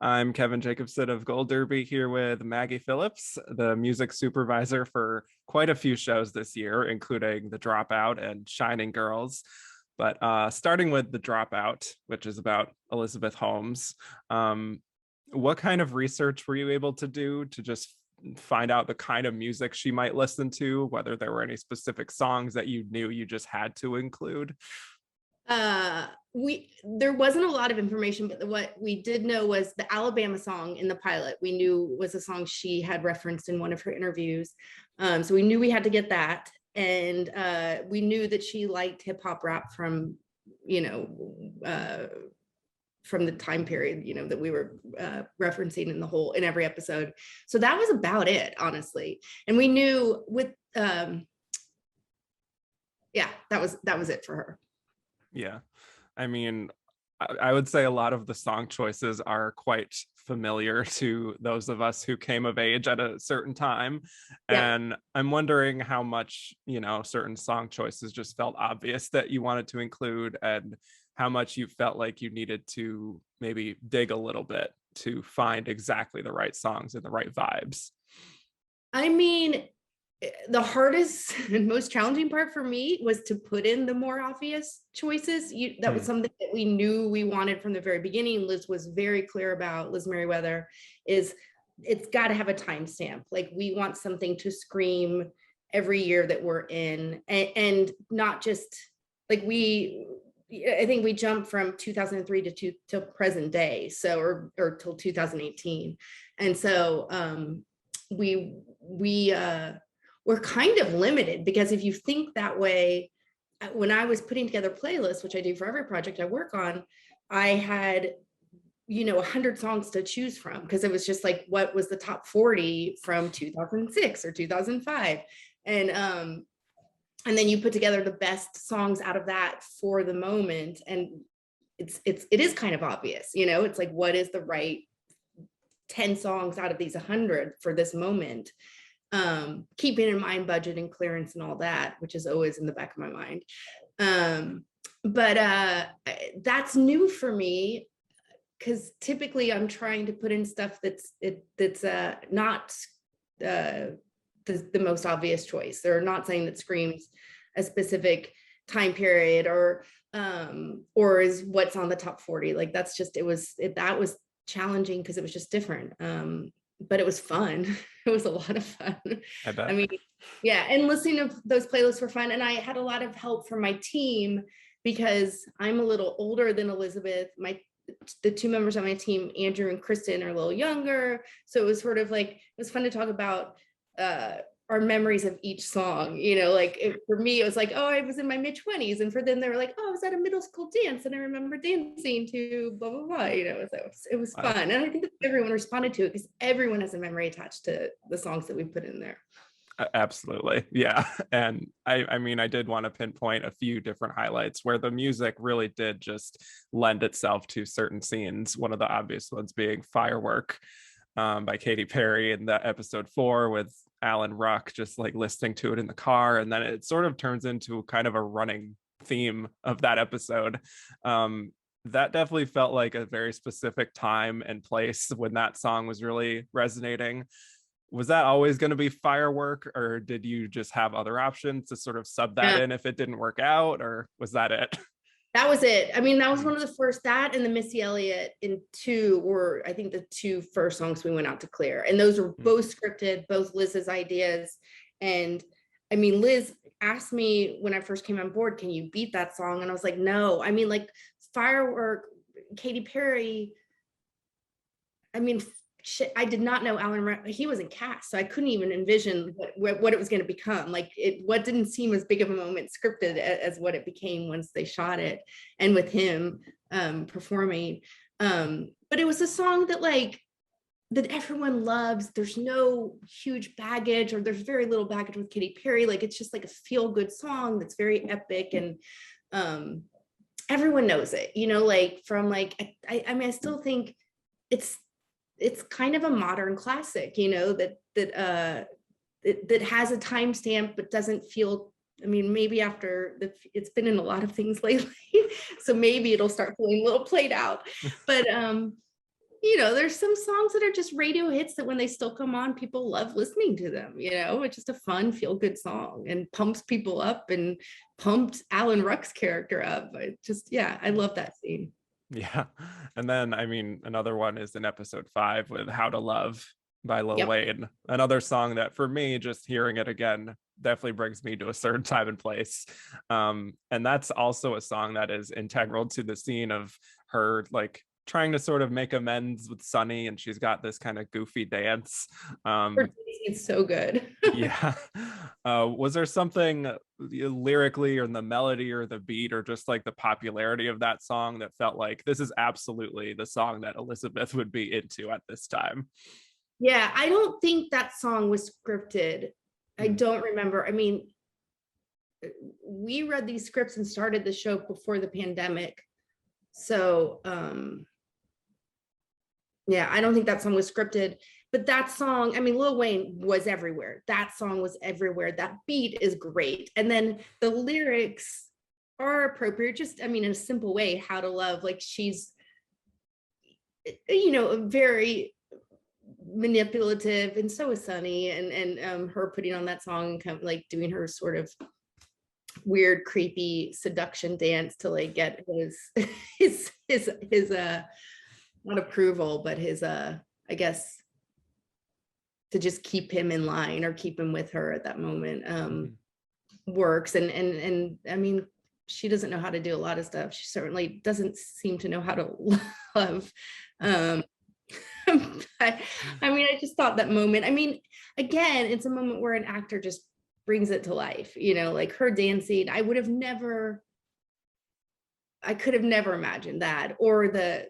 I'm Kevin Jacobsen of Gold Derby here with Maggie Phillips, the music supervisor for quite a few shows this year, including The Dropout and Shining Girls. But starting with The Dropout, which is about Elizabeth Holmes, what kind of research were you able to do to just find out the kind of music she might listen to, whether there were any specific songs that you knew you just had to include? There wasn't a lot of information, but what we did know was the Alabama song in the pilot we knew was a song she had referenced in one of her interviews. So we knew we had to get that. And we knew that she liked hip hop rap from the time period, that we were referencing in every episode. So that was about it, honestly. And we knew with, that was it for her. Yeah. I mean, I would say a lot of the song choices are quite familiar to those of us who came of age at a certain time. Yeah. And I'm wondering how much, certain song choices just felt obvious that you wanted to include, and how much you felt like you needed to maybe dig a little bit to find exactly the right songs and the right vibes. I mean, the hardest and most challenging part for me was to put in the more obvious choices. That was something that we knew we wanted from the very beginning. Liz was very clear about, Liz Merriweather, is it's got to have a timestamp. Like, we want something to scream every year that we're in, and not just like I think we jumped from 2003 to present day, so or till 2018, and so we're kind of limited, because if you think that way, when I was putting together playlists, which I do for every project I work on, I had 100 songs to choose from, because it was just like, what was the top 40 from 2006 or 2005, and then you put together the best songs out of that for the moment, and it is kind of obvious, it's like, what is the right 10 songs out of these 100 for this moment, keeping in mind budget and clearance and all that, which is always in the back of my mind. But that's new for me, because typically I'm trying to put in stuff that's not the most obvious choice. They're not saying that screams a specific time period or is what's on the top 40. Like, that's just, that was challenging, because it was just different. But it was fun. It was a lot of fun. I bet. I mean, yeah, and listening to those playlists were fun. And I had a lot of help from my team, because I'm a little older than Elizabeth. The two members on my team, Andrew and Kristen, are a little younger. So it was sort of like, it was fun to talk about our memories of each song. For me, it was like, oh, I was in my mid-20s. And for them, they were like, oh, I was at a middle school dance and I remember dancing to blah, blah, blah. So it was fun. And I think that everyone responded to it, because everyone has a memory attached to the songs that we put in there. Absolutely. Yeah. And I mean, I did want to pinpoint a few different highlights where the music really did just lend itself to certain scenes. One of the obvious ones being Firework by Katy Perry in the episode 4, with Alan Ruck just like listening to it in the car. And then it sort of turns into kind of a running theme of that episode. That definitely felt like a very specific time and place when that song was really resonating. Was that always going to be Firework, or did you just have other options to sort of sub that in if it didn't work out, or was that it? That was it. I mean, that was one of the first, that and the Missy Elliott in 2 were, I think, the 2 first songs we went out to clear. And those were both scripted, both Liz's ideas. And I mean, Liz asked me when I first came on board, can you beat that song? And I was like, no. I mean, like, Firework, Katy Perry, I mean, shit, I did not know he wasn't cast, so I couldn't even envision what it was going to become. Like, what didn't seem as big of a moment scripted as what it became once they shot it, and with him performing. But it was a song that everyone loves. There's no huge baggage, or there's very little baggage with Katy Perry. Like, it's just like a feel-good song that's very epic, and everyone knows it. Like, from like, I mean, I still think it's kind of a modern classic, that has a timestamp but doesn't feel, I mean, maybe after it's been in a lot of things lately, so maybe it'll start feeling a little played out. But there's some songs that are just radio hits that when they still come on, people love listening to them. It's just a fun, feel good song and pumps people up and pumped Alan Ruck's character up. I love that scene. Yeah. And then, I mean, another one is in episode 5 with How to Love by Lil Yep. Wayne. Another song that for me, just hearing it again, definitely brings me to a certain time and place. And that's also a song that is integral to the scene of her like trying to sort of make amends with Sonny, and she's got this kind of goofy dance. It's so good. Yeah. Was there something lyrically or in the melody or the beat or just like the popularity of that song that felt like this is absolutely the song that Elizabeth would be into at this time? Yeah, I don't think that song was scripted. I don't remember. I mean, we read these scripts and started the show before the pandemic. So, yeah, I don't think that song was scripted, but that song, I mean, Lil Wayne was everywhere. That song was everywhere. That beat is great. And then the lyrics are appropriate, just, I mean, in a simple way, How to Love, like she's, very manipulative, and so is Sonny, and her putting on that song and kind of like doing her sort of weird, creepy seduction dance to like get his not approval, but his I guess to just keep him in line or keep him with her at that moment works. And I mean, she doesn't know how to do a lot of stuff. She certainly doesn't seem to know how to love. But, I mean, I just thought that moment, I mean, again, it's a moment where an actor just brings it to life, like her dancing. I could have never imagined that, or the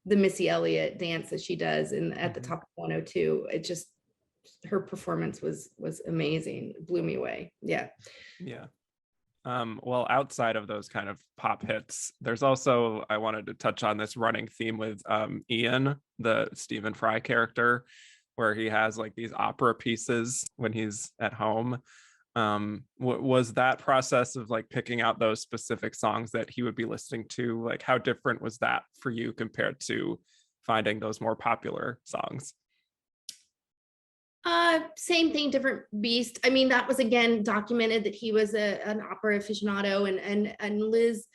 Missy Elliott dance that she does at the top of 102. It just, her performance was amazing. It blew me away. Yeah. Well, outside of those kind of pop hits, there's also, I wanted to touch on this running theme with Ian, the Stephen Fry character, where he has like these opera pieces when he's at home. Was that process of like picking out those specific songs that he would be listening to, like how different was that for you compared to finding those more popular songs? Same thing, different beast. I mean, that was again documented that he was an opera aficionado, and Liz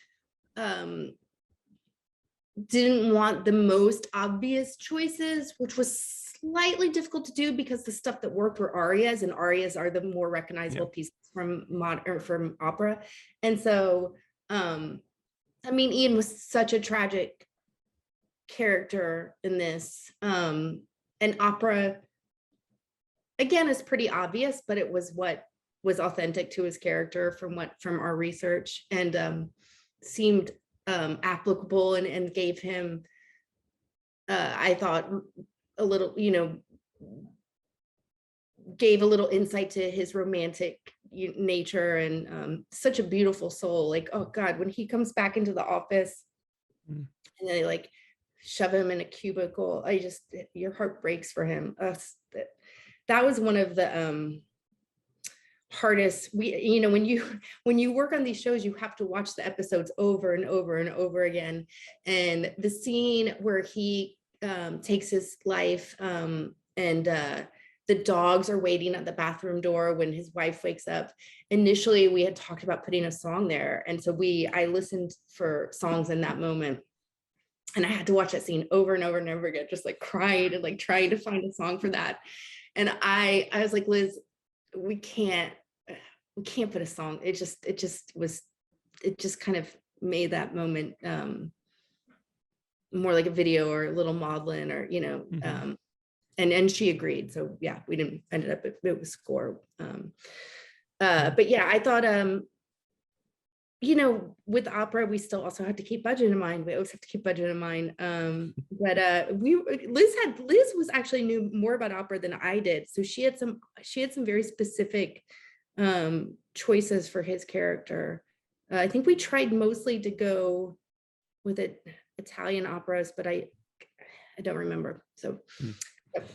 didn't want the most obvious choices, which was slightly difficult to do because the stuff that worked were arias, and arias are the more recognizable pieces from from opera. And so, I mean, Ian was such a tragic character in this, and opera, again, is pretty obvious, but it was what was authentic to his character from our research, and seemed applicable, and gave him, I thought, a little, gave a little insight to his romantic nature, and such a beautiful soul. Like, oh God, when he comes back into the office and they like shove him in a cubicle, your heart breaks for him. That was one of the hardest. When you work on these shows, you have to watch the episodes over and over and over again. And the scene where he takes his life, and the dogs are waiting at the bathroom door when his wife wakes up. Initially, we had talked about putting a song there, and so I listened for songs in that moment. And I had to watch that scene over and over and over again, just like crying and like trying to find a song for that. And I was like, Liz, we can't put a song. It just kind of made that moment more like a video or a little maudlin, or and she agreed. So yeah, we didn't ended up, it was score. But yeah, I thought with opera, we still also have to keep budget in mind. We always have to keep budget in mind. But Liz was actually knew more about opera than I did. So she had some very specific choices for his character. I think we tried mostly to go with Italian operas, but I don't remember. So. Yep.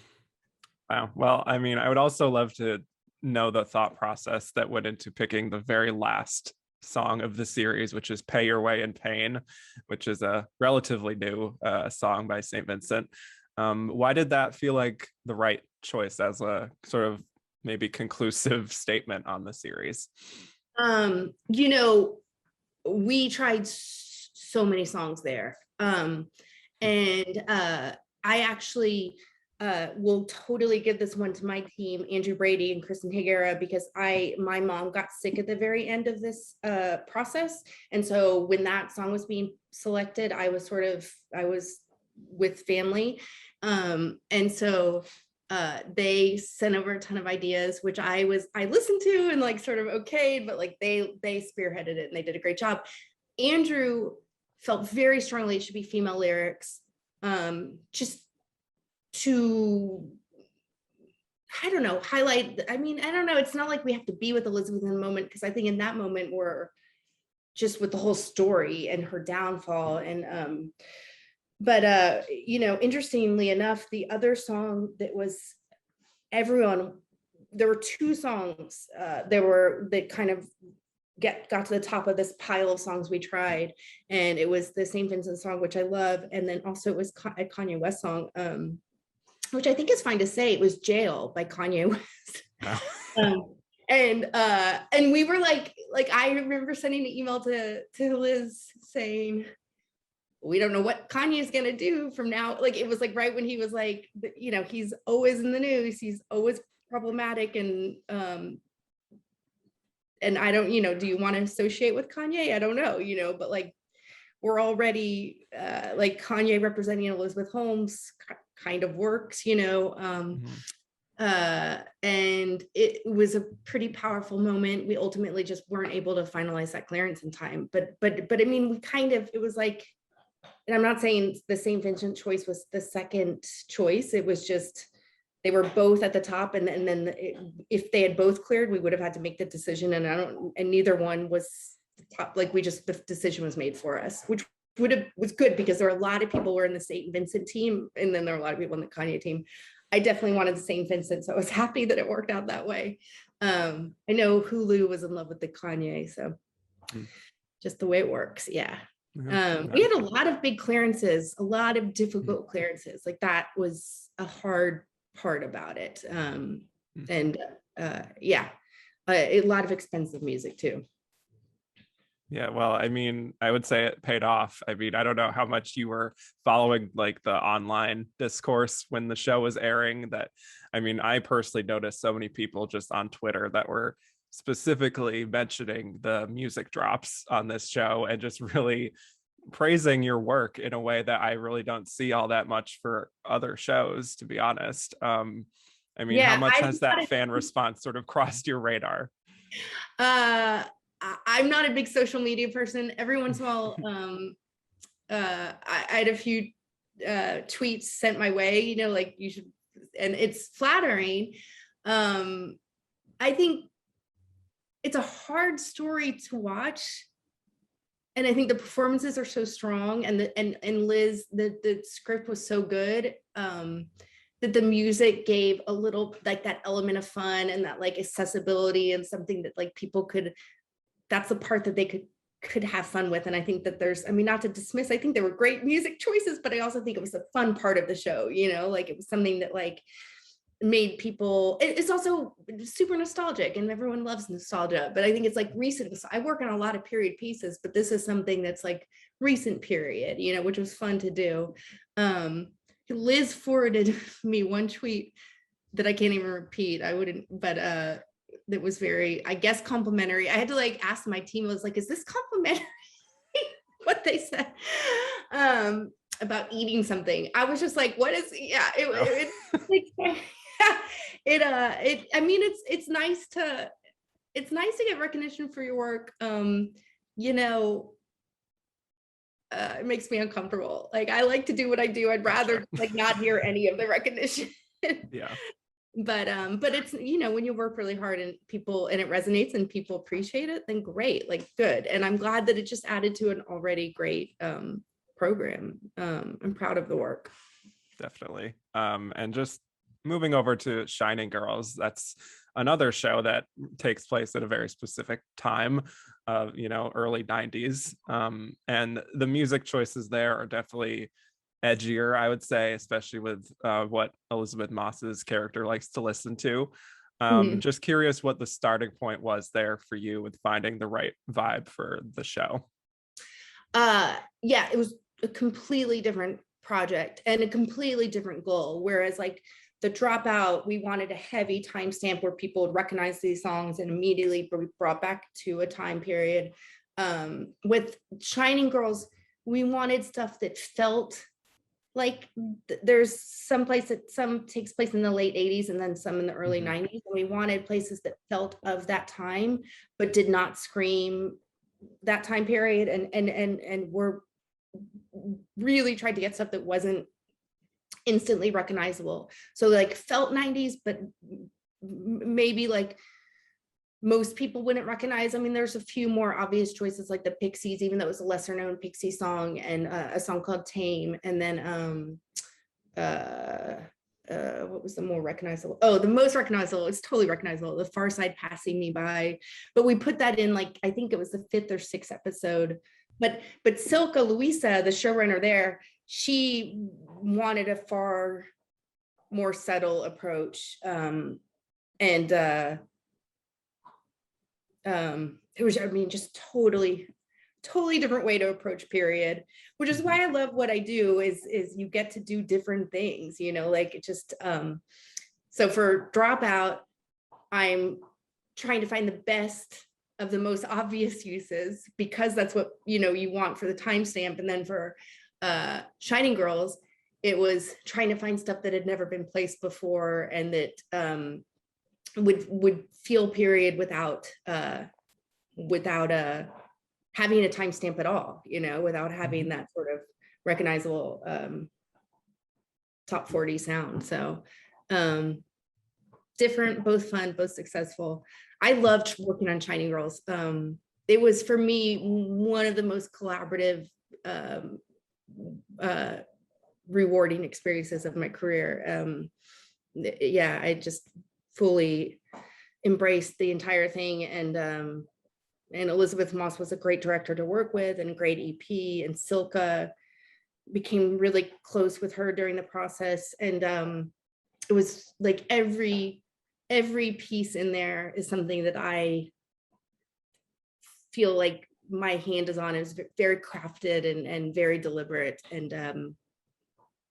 Wow. Well, I mean, I would also love to know the thought process that went into picking the very last song of the series, which is Pay Your Way in Pain, which is a relatively new song by St. Vincent. Why did that feel like the right choice as a sort of maybe conclusive statement on the series? You know, we tried so many songs there. And I actually will totally give this one to my team, Andrew Brady and Kristen Higuera, because my mom got sick at the very end of this process. And so when that song was being selected, I was with family. And so they sent over a ton of ideas, which I listened to and like sort of okayed, but like they spearheaded it and they did a great job. Andrew felt very strongly it should be female lyrics, just to, I don't know, highlight, I mean, I don't know, it's not like we have to be with Elizabeth in the moment, because I think in that moment we're just with the whole story and her downfall. And but you know, interestingly enough, the other song that was there were two songs that kind of got to the top of this pile of songs we tried, and it was the St. Vincent song, which I love, and then also it was a Kanye West song, which I think is fine to say. It was Jail by Kanye West. Wow. And we were like I remember sending an email to Liz saying, we don't know what Kanye is going to do from now. Like, it was like right when he was like, you know, he's always in the news, he's always problematic, and I don't, you know, do you want to associate with Kanye? I don't know, you know, but like we're already like Kanye representing Elizabeth Holmes kind of works, you know. And it was a pretty powerful moment. We ultimately just weren't able to finalize that clearance in time, but I mean, we kind of, it was like, and I'm not saying the St. Vincent choice was the second choice. It was just, they were both at the top, and then if they had both cleared, we would have had to make the decision, and neither one was top. Like, the decision was made for us, which was good, because there were a lot of people who were in the St. Vincent team, and then there were a lot of people in the Kanye team. I definitely wanted the St. Vincent, so I was happy that it worked out that way. I know Hulu was in love with the Kanye, so just the way it works. Yeah. We had a lot of big clearances, a lot of difficult clearances. Like, that was a hard part about it. And yeah, a lot of expensive music too. Yeah, well, I mean, I would say it paid off. I mean, I don't know how much you were following like the online discourse when the show was airing. That, I mean, I personally noticed so many people just on Twitter that were specifically mentioning the music drops on this show and just really praising your work in a way that I really don't see all that much for other shows, to be honest. I mean, yeah, how much has that fan response sort of crossed your radar? I'm not a big social media person. Every once in a while, I had a few tweets sent my way, you know, like, you should, and it's flattering. I think it's a hard story to watch, and I think the performances are so strong, and Liz, the script was so good, that the music gave a little, like, that element of fun and that like accessibility, and something that like people could, that's the part that they could have fun with. And I think that there's, I mean, not to dismiss, I think there were great music choices, but I also think it was a fun part of the show, you know, like it was something that like made people, it's also super nostalgic, and everyone loves nostalgia, but I think it's like recent. I work on a lot of period pieces, but this is something that's like recent period, you know, which was fun to do. Liz forwarded me one tweet that I can't even repeat. I wouldn't, but that was very, I guess, complimentary. I had to like ask my team, I was like, is this complimentary? What they said about eating something. I was just like, what is, yeah, I mean, it's nice to get recognition for your work. You know, it makes me uncomfortable. Like, I like to do what I do. I'd rather like not hear any of the recognition. Yeah. But it's, you know, when you work really hard and it resonates and people appreciate it, then great, like, good. And I'm glad that it just added to an already great program. I'm proud of the work. Definitely. And just moving over to Shining Girls, that's another show that takes place at a very specific time. early 90s. And the music choices there are definitely edgier, I would say, especially with what Elizabeth Moss's character likes to listen to. Mhm. Just curious what the starting point was there for you with finding the right vibe for the show. Yeah, it was a completely different project and a completely different goal. Whereas like the Dropout, we wanted a heavy timestamp where people would recognize these songs and immediately be brought back to a time period. With Shining Girls, we wanted stuff that felt like there's some takes place in the late 80s and then some in the early 90s. And we wanted places that felt of that time, but did not scream that time period. And we're really tried to get stuff that wasn't instantly recognizable. So like felt 90s, but maybe like most people wouldn't recognize. I mean, there's a few more obvious choices like the Pixies, even though it was a lesser known Pixie song, and a song called Tame. And then what was the more recognizable? Oh, the most recognizable, it's totally recognizable, The Far Side Passing Me By. But we put that in like, I think it was the 5th or 6th episode. But Silka Luisa, the showrunner there, she wanted a far more subtle approach. It was, I mean, just totally different way to approach period, which is why I love what I do is you get to do different things, like it just, so for Dropout, I'm trying to find the best of the most obvious uses because that's what, you want for the timestamp. And then for Shining Girls, it was trying to find stuff that had never been placed before and that would feel period without having a timestamp at all, without having that sort of recognizable top 40 sound. So different, both fun, both successful. I loved working on Shining Girls. It was for me one of the most collaborative, rewarding experiences of my career. Yeah, I just fully embraced the entire thing. And Elizabeth Moss was a great director to work with and a great EP, and Silka became really close with her during the process. And it was like every piece in there is something that I feel like my hand is on. Is very crafted and very deliberate and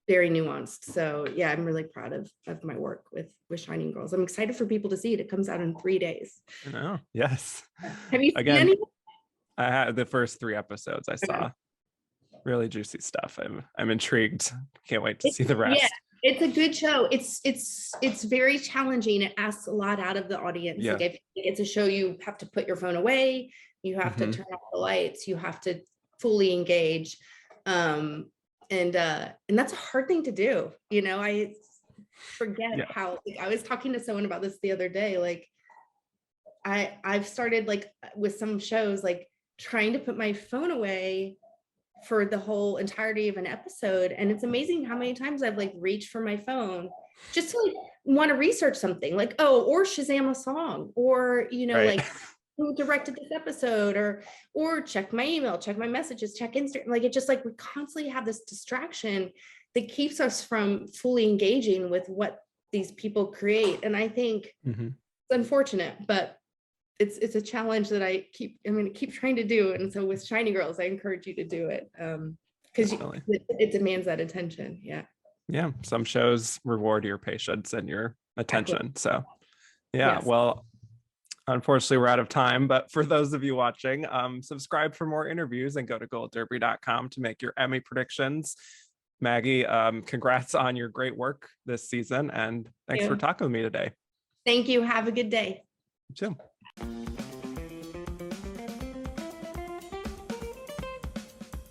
very nuanced. So yeah, I'm really proud of my work with Shining Girls. I'm excited for people to see it. It comes out in 3 days. Oh, yes. Have you seen Again, any? I had the first 3 episodes I saw. Okay. Really juicy stuff. I'm intrigued. Can't wait to see the rest. Yeah, it's a good show. It's very challenging. It asks a lot out of the audience. Yeah. Like if it's a show, you have to put your phone away, you have to turn off the lights, you have to fully engage. And that's a hard thing to do. I forget how, like, I was talking to someone about this the other day. Like I've started like with some shows, like trying to put my phone away for the whole entirety of an episode. And it's amazing how many times I've like reached for my phone just to like want to research something, like, or Shazam a song, or, Right. like who directed this episode, or check my email, check my messages, check Instagram. Like, it's just like we constantly have this distraction that keeps us from fully engaging with what these people create. And I think it's unfortunate, but it's a challenge that I keep trying to do. And so with Shining Girls, I encourage you to do it because it demands that attention. Yeah, some shows reward your patience and your attention. Exactly. So yeah, yes. Well, unfortunately we're out of time, but for those of you watching, subscribe for more interviews and go to goldderby.com to make your Emmy predictions. Maggie, congrats on your great work this season, and thanks for talking with me today. Thank you. Have a good day. You too.